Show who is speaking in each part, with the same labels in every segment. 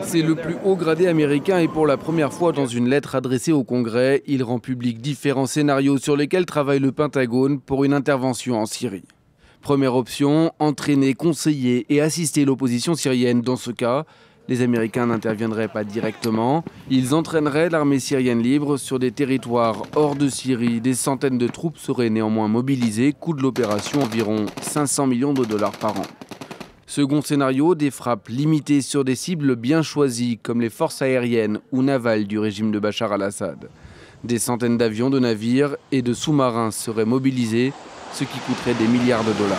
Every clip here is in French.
Speaker 1: C'est le plus haut gradé américain et pour la première fois dans une lettre adressée au Congrès, il rend public différents scénarios sur lesquels travaille le Pentagone pour une intervention en Syrie. Première option, entraîner, conseiller et assister l'opposition syrienne. Dans ce cas, les Américains n'interviendraient pas directement. Ils entraîneraient l'armée syrienne libre sur des territoires hors de Syrie. Des centaines de troupes seraient néanmoins mobilisées. Coût de l'opération environ 500 millions de dollars par an. Second scénario, des frappes limitées sur des cibles bien choisies, comme les forces aériennes ou navales du régime de Bachar al-Assad. Des centaines d'avions, de navires et de sous-marins seraient mobilisés, ce qui coûterait des milliards de dollars.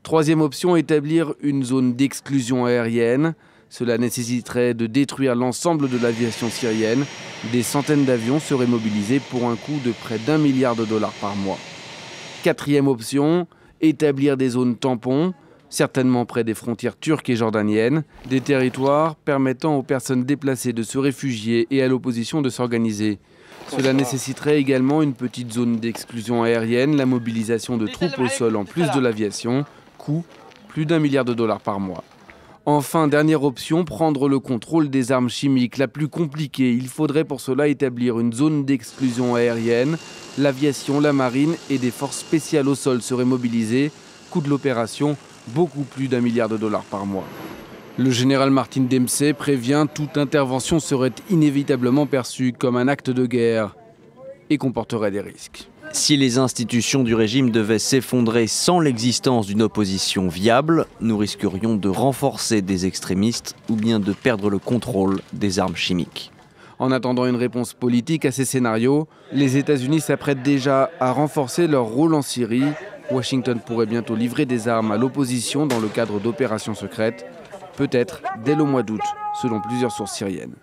Speaker 1: Troisième option, établir une zone d'exclusion aérienne. Cela nécessiterait de détruire l'ensemble de l'aviation syrienne. Des centaines d'avions seraient mobilisés pour un coût de près d'1 milliard de dollars par mois. Quatrième option, établir des zones tampons, certainement près des frontières turques et jordaniennes, des territoires permettant aux personnes déplacées de se réfugier et à l'opposition de s'organiser. Cela nécessiterait également une petite zone d'exclusion aérienne, la mobilisation de troupes au sol en plus de l'aviation, coût plus d'1 milliard de dollars par mois. Enfin, dernière option, prendre le contrôle des armes chimiques, la plus compliquée. Il faudrait pour cela établir une zone d'exclusion aérienne. L'aviation, la marine et des forces spéciales au sol seraient mobilisées. Coût de l'opération, beaucoup plus d'1 milliard de dollars par mois. Le général Martin Dempsey prévient toute intervention serait inévitablement perçue comme un acte de guerre et comporterait des risques.
Speaker 2: Si les institutions du régime devaient s'effondrer sans l'existence d'une opposition viable, nous risquerions de renforcer des extrémistes ou bien de perdre le contrôle des armes chimiques.
Speaker 1: En attendant une réponse politique à ces scénarios, les États-Unis s'apprêtent déjà à renforcer leur rôle en Syrie. Washington pourrait bientôt livrer des armes à l'opposition dans le cadre d'opérations secrètes, peut-être dès le mois d'août, selon plusieurs sources syriennes.